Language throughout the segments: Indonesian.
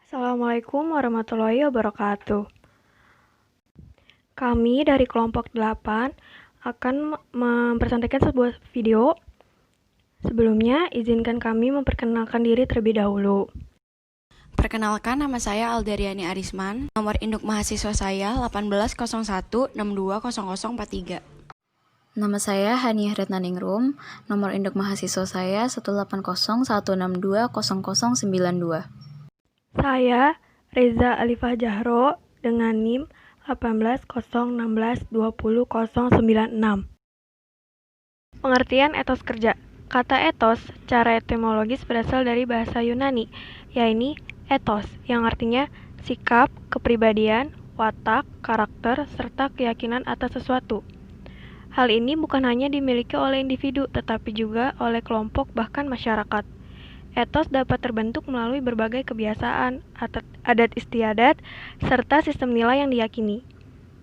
Assalamualaikum warahmatullahi wabarakatuh. Kami dari kelompok 8 akan mempresentasikan sebuah video. Sebelumnya, izinkan kami memperkenalkan diri terlebih dahulu. Perkenalkan, nama saya Aldariani Arisman. Nomor induk mahasiswa saya 1801620043. Nama saya Haniah Retnaningrum. Nomor induk mahasiswa saya 18016620092. Saya Reza Alifah Jahro dengan NIM 18016200096. Pengertian etos kerja. Kata etos secara etimologis berasal dari bahasa Yunani, yaitu ethos, yang artinya sikap, kepribadian, watak, karakter, serta keyakinan atas sesuatu. Hal ini bukan hanya dimiliki oleh individu, tetapi juga oleh kelompok bahkan masyarakat. Etos dapat terbentuk melalui berbagai kebiasaan, adat istiadat, serta sistem nilai yang diyakini.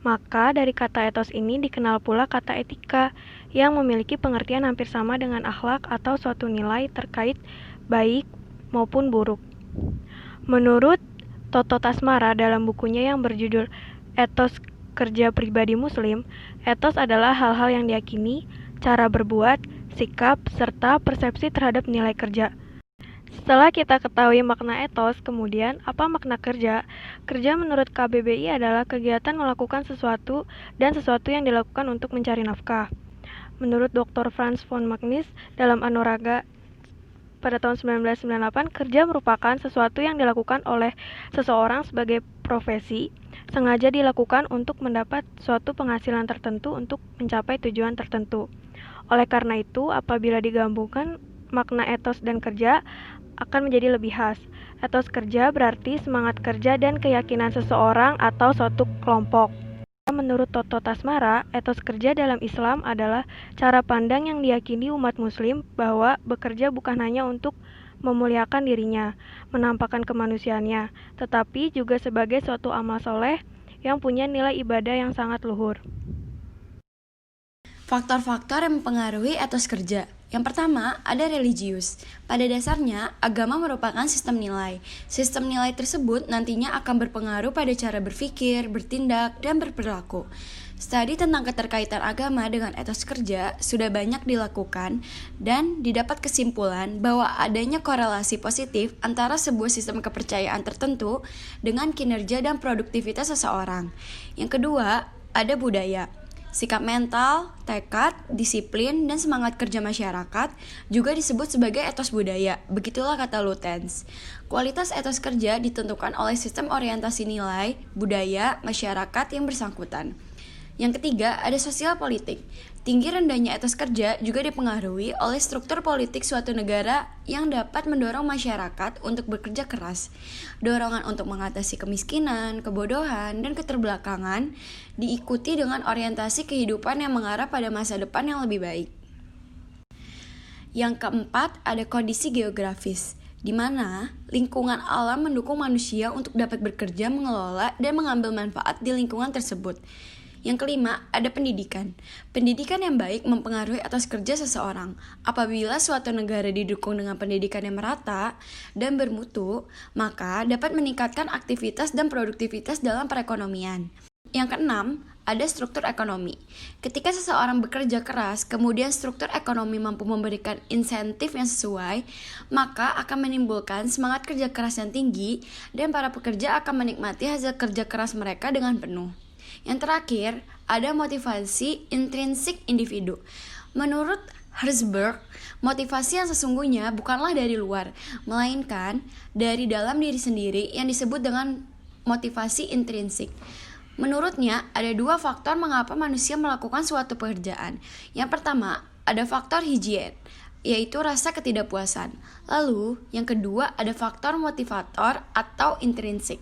Maka dari kata etos ini dikenal pula kata etika, yang memiliki pengertian hampir sama dengan akhlak atau suatu nilai terkait baik maupun buruk. Menurut Toto Tasmara dalam bukunya yang berjudul Etos Kerja Pribadi Muslim, etos adalah hal-hal yang diyakini, cara berbuat, sikap, serta persepsi terhadap nilai kerja. Setelah kita ketahui makna etos, kemudian apa makna kerja? Kerja menurut KBBI adalah kegiatan melakukan sesuatu dan sesuatu yang dilakukan untuk mencari nafkah. Menurut Dr. Franz von Magnis dalam Anuraga pada tahun 1998, kerja merupakan sesuatu yang dilakukan oleh seseorang sebagai profesi, sengaja dilakukan untuk mendapat suatu penghasilan tertentu untuk mencapai tujuan tertentu. Oleh karena itu, apabila digabungkan makna etos dan kerja akan menjadi lebih khas. Etos kerja berarti semangat kerja dan keyakinan seseorang atau suatu kelompok. Menurut Toto Tasmara, etos kerja dalam Islam adalah cara pandang yang diyakini umat muslim bahwa bekerja bukan hanya untuk memuliakan dirinya, menampakkan kemanusiaannya, tetapi juga sebagai suatu amal soleh yang punya nilai ibadah yang sangat luhur. Faktor-faktor yang mempengaruhi etos kerja. Yang pertama, ada religius. Pada dasarnya, agama merupakan sistem nilai. Sistem nilai tersebut nantinya akan berpengaruh pada cara berpikir, bertindak, dan berperilaku. Studi tentang keterkaitan agama dengan etos kerja sudah banyak dilakukan dan didapat kesimpulan bahwa adanya korelasi positif antara sebuah sistem kepercayaan tertentu dengan kinerja dan produktivitas seseorang. Yang kedua, ada budaya. Sikap mental, tekad, disiplin, dan semangat kerja masyarakat juga disebut sebagai etos budaya. Begitulah kata Lutyens. Kualitas etos kerja ditentukan oleh sistem orientasi nilai, budaya, masyarakat yang bersangkutan. Yang ketiga, ada sosial politik. Tinggi rendahnya etos kerja juga dipengaruhi oleh struktur politik suatu negara yang dapat mendorong masyarakat untuk bekerja keras. Dorongan untuk mengatasi kemiskinan, kebodohan, dan keterbelakangan diikuti dengan orientasi kehidupan yang mengarah pada masa depan yang lebih baik. Yang keempat, ada kondisi geografis, di mana lingkungan alam mendukung manusia untuk dapat bekerja, mengelola, dan mengambil manfaat di lingkungan tersebut. Yang kelima, ada pendidikan. Pendidikan yang baik mempengaruhi etos kerja seseorang. Apabila suatu negara didukung dengan pendidikan yang merata dan bermutu, maka dapat meningkatkan aktivitas dan produktivitas dalam perekonomian. Yang keenam, ada struktur ekonomi. Ketika seseorang bekerja keras, kemudian struktur ekonomi mampu memberikan insentif yang sesuai, maka akan menimbulkan semangat kerja keras yang tinggi dan para pekerja akan menikmati hasil kerja keras mereka dengan penuh. Yang terakhir, ada motivasi intrinsik individu. Menurut Herzberg, motivasi yang sesungguhnya bukanlah dari luar, melainkan dari dalam diri sendiri yang disebut dengan motivasi intrinsik. Menurutnya, ada dua faktor mengapa manusia melakukan suatu pekerjaan. Yang pertama, ada faktor higien, yaitu rasa ketidakpuasan. Lalu, yang kedua ada faktor motivator atau intrinsik.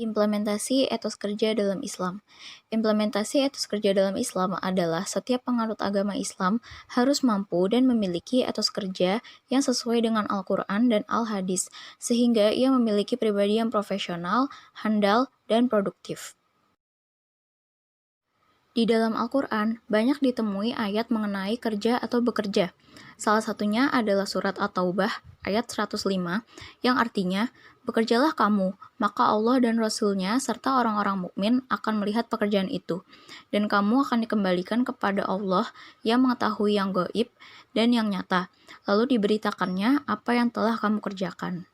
Implementasi etos kerja dalam Islam. Implementasi etos kerja dalam Islam adalah setiap penganut agama Islam harus mampu dan memiliki etos kerja yang sesuai dengan Al-Quran dan Al-Hadis, sehingga ia memiliki pribadi yang profesional, handal, dan produktif. Di dalam Al-Quran, banyak ditemui ayat mengenai kerja atau bekerja. Salah satunya adalah surat At-Taubah ayat 105 yang artinya, bekerjalah kamu, maka Allah dan Rasul-Nya serta orang-orang mukmin akan melihat pekerjaan itu. Dan kamu akan dikembalikan kepada Allah yang mengetahui yang gaib dan yang nyata, lalu diberitakannya apa yang telah kamu kerjakan.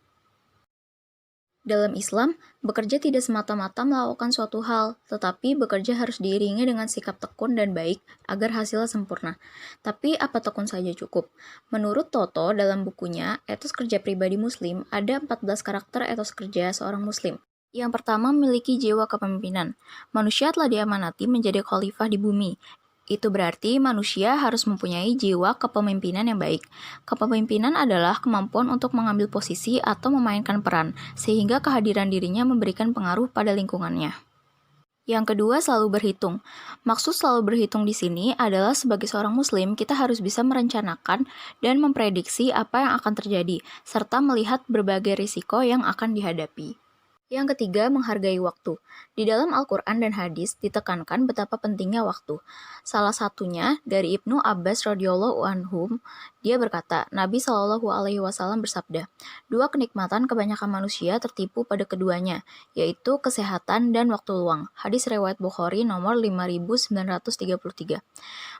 Dalam Islam, bekerja tidak semata-mata melakukan suatu hal, tetapi bekerja harus diiringi dengan sikap tekun dan baik agar hasilnya sempurna. Tapi apa tekun saja cukup? Menurut Toto dalam bukunya, Etos Kerja Pribadi Muslim, ada 14 karakter etos kerja seorang Muslim. Yang pertama, memiliki jiwa kepemimpinan. Manusia telah diamanati menjadi khalifah di bumi. Itu berarti manusia harus mempunyai jiwa kepemimpinan yang baik. Kepemimpinan adalah kemampuan untuk mengambil posisi atau memainkan peran, sehingga kehadiran dirinya memberikan pengaruh pada lingkungannya. Yang kedua, selalu berhitung. Maksud selalu berhitung di sini adalah sebagai seorang muslim, kita harus bisa merencanakan dan memprediksi apa yang akan terjadi, serta melihat berbagai risiko yang akan dihadapi. Yang ketiga, menghargai waktu. Di dalam Al-Quran dan hadis ditekankan betapa pentingnya waktu. Salah satunya dari Ibnu Abbas radhiyallahu anhum, dia berkata, Nabi Shallallahu alaihi wasallam bersabda, dua kenikmatan kebanyakan manusia tertipu pada keduanya, yaitu kesehatan dan waktu luang. Hadis riwayat Bukhari nomor 5933.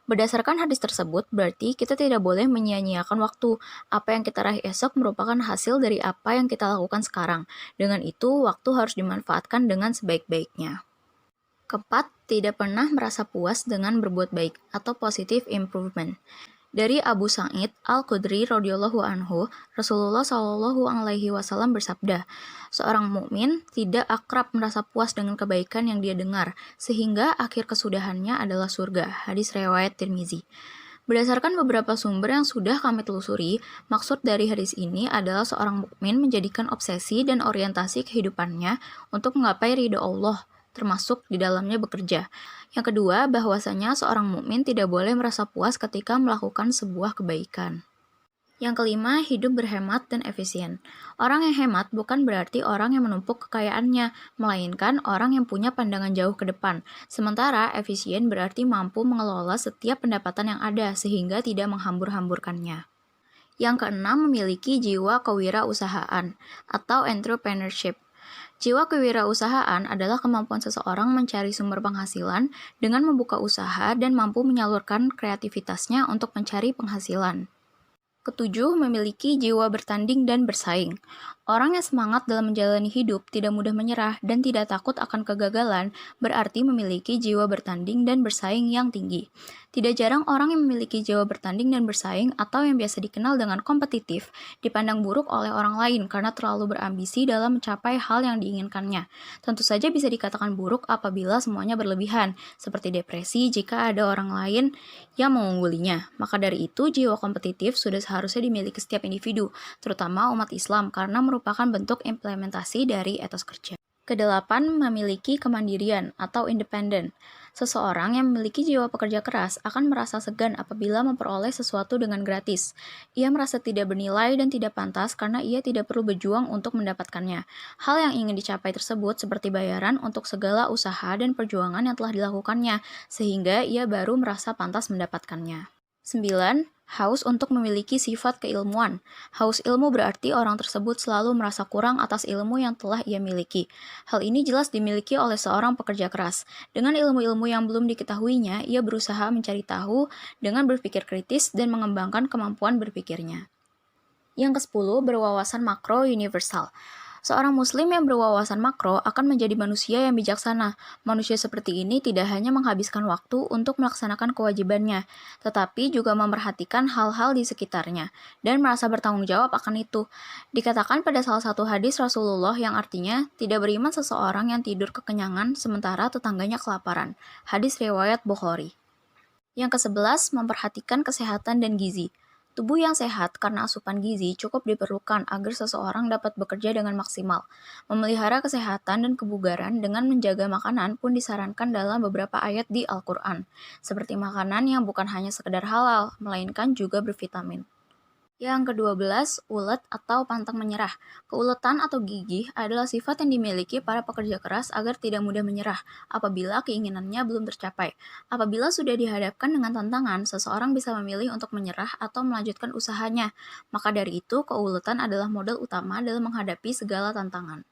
Berdasarkan hadis tersebut, berarti kita tidak boleh menyia-nyiakan waktu. Apa yang kita raih esok merupakan hasil dari apa yang kita lakukan sekarang. Dengan itu, waktu harus dimanfaatkan dengan sebaik-baiknya. Keempat, tidak pernah merasa puas dengan berbuat baik atau positive improvement. Dari Abu Sa'id Al-Khudri radhiyallahu anhu, Rasulullah Shallallahu alaihi wasallam bersabda, seorang mukmin tidak akrab merasa puas dengan kebaikan yang dia dengar, sehingga akhir kesudahannya adalah surga. Hadis riwayat Tirmizi. Berdasarkan beberapa sumber yang sudah kami telusuri, maksud dari hadis ini adalah seorang mukmin menjadikan obsesi dan orientasi kehidupannya untuk menggapai ridho Allah, termasuk di dalamnya bekerja. Yang kedua, bahwasanya seorang mukmin tidak boleh merasa puas ketika melakukan sebuah kebaikan. Yang kelima, hidup berhemat dan efisien. Orang yang hemat bukan berarti orang yang menumpuk kekayaannya, melainkan orang yang punya pandangan jauh ke depan. Sementara efisien berarti mampu mengelola setiap pendapatan yang ada sehingga tidak menghambur-hamburkannya. Yang keenam, memiliki jiwa kewirausahaan atau entrepreneurship. Jiwa kewirausahaan adalah kemampuan seseorang mencari sumber penghasilan dengan membuka usaha dan mampu menyalurkan kreativitasnya untuk mencari penghasilan. Ketujuh, memiliki jiwa bertanding dan bersaing. Orang yang semangat dalam menjalani hidup, tidak mudah menyerah, dan tidak takut akan kegagalan, berarti memiliki jiwa bertanding dan bersaing yang tinggi. Tidak jarang orang yang memiliki jiwa bertanding dan bersaing, atau yang biasa dikenal dengan kompetitif, dipandang buruk oleh orang lain karena terlalu berambisi dalam mencapai hal yang diinginkannya. Tentu saja bisa dikatakan buruk apabila semuanya berlebihan, seperti depresi jika ada orang lain yang mengunggulinya. Maka dari itu, jiwa kompetitif sudah seharusnya dimiliki setiap individu, terutama umat Islam, karena merupakan bentuk implementasi dari etos kerja. Kedelapan, memiliki kemandirian atau independen. Seseorang yang memiliki jiwa pekerja keras akan merasa segan apabila memperoleh sesuatu dengan gratis. Ia merasa tidak bernilai dan tidak pantas karena ia tidak perlu berjuang untuk mendapatkannya. Hal yang ingin dicapai tersebut seperti bayaran untuk segala usaha dan perjuangan yang telah dilakukannya, sehingga ia baru merasa pantas mendapatkannya. 9. Haus untuk memiliki sifat keilmuan. Haus ilmu berarti orang tersebut selalu merasa kurang atas ilmu yang telah ia miliki. Hal ini jelas dimiliki oleh seorang pekerja keras. Dengan ilmu-ilmu yang belum diketahuinya, ia berusaha mencari tahu dengan berpikir kritis dan mengembangkan kemampuan berpikirnya. Yang ke-10, berwawasan makro universal. Seorang muslim yang berwawasan makro akan menjadi manusia yang bijaksana. Manusia seperti ini tidak hanya menghabiskan waktu untuk melaksanakan kewajibannya, tetapi juga memperhatikan hal-hal di sekitarnya, dan merasa bertanggung jawab akan itu. Dikatakan pada salah satu hadis Rasulullah yang artinya, tidak beriman seseorang yang tidur kekenyangan sementara tetangganya kelaparan. Hadis riwayat Bukhari. Yang ke-11, memperhatikan kesehatan dan gizi. Tubuh yang sehat karena asupan gizi cukup diperlukan agar seseorang dapat bekerja dengan maksimal. Memelihara kesehatan dan kebugaran dengan menjaga makanan pun disarankan dalam beberapa ayat di Al-Quran, seperti makanan yang bukan hanya sekedar halal, melainkan juga bervitamin. Yang ke-12, ulet atau pantang menyerah. Keuletan atau gigih adalah sifat yang dimiliki para pekerja keras agar tidak mudah menyerah apabila keinginannya belum tercapai. Apabila sudah dihadapkan dengan tantangan, seseorang bisa memilih untuk menyerah atau melanjutkan usahanya. Maka dari itu, keuletan adalah modal utama dalam menghadapi segala tantangan.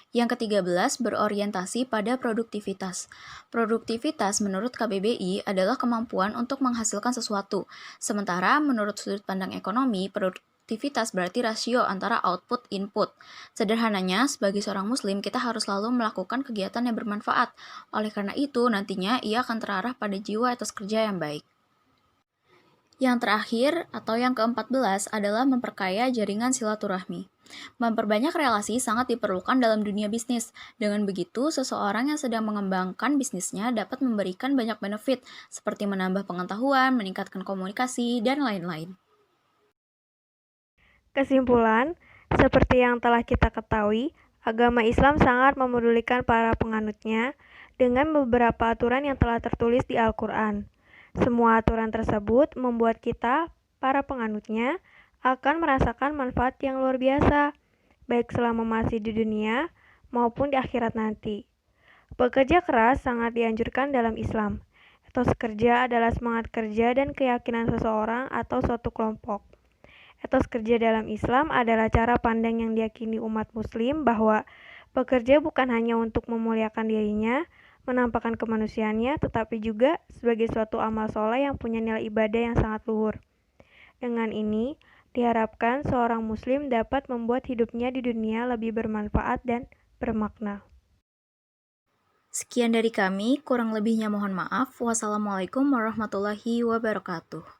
Yang ke-13, berorientasi pada produktivitas. Produktivitas menurut KBBI adalah kemampuan untuk menghasilkan sesuatu. Sementara menurut sudut pandang ekonomi, produktivitas berarti rasio antara output input. Sederhananya, sebagai seorang muslim, kita harus selalu melakukan kegiatan yang bermanfaat. Oleh karena itu, nantinya ia akan terarah pada jiwa etos kerja yang baik. Yang terakhir atau yang ke-14 adalah memperkaya jaringan silaturahmi. Memperbanyak relasi sangat diperlukan dalam dunia bisnis. Dengan begitu, seseorang yang sedang mengembangkan bisnisnya dapat memberikan banyak benefit, seperti menambah pengetahuan, meningkatkan komunikasi, dan lain-lain. Kesimpulan, seperti yang telah kita ketahui, agama Islam sangat memedulikan para penganutnya dengan beberapa aturan yang telah tertulis di Al-Quran. Semua aturan tersebut membuat kita, para penganutnya, akan merasakan manfaat yang luar biasa, baik selama masih di dunia maupun di akhirat nanti. Bekerja keras sangat dianjurkan dalam Islam. Etos kerja adalah semangat kerja dan keyakinan seseorang atau suatu kelompok. Etos kerja dalam Islam adalah cara pandang yang diyakini umat muslim bahwa bekerja bukan hanya untuk memuliakan dirinya, menampakkan kemanusiaannya, tetapi juga sebagai suatu amal soleh yang punya nilai ibadah yang sangat luhur. Dengan ini, diharapkan seorang muslim dapat membuat hidupnya di dunia lebih bermanfaat dan bermakna. Sekian dari kami, kurang lebihnya mohon maaf. Wassalamualaikum warahmatullahi wabarakatuh.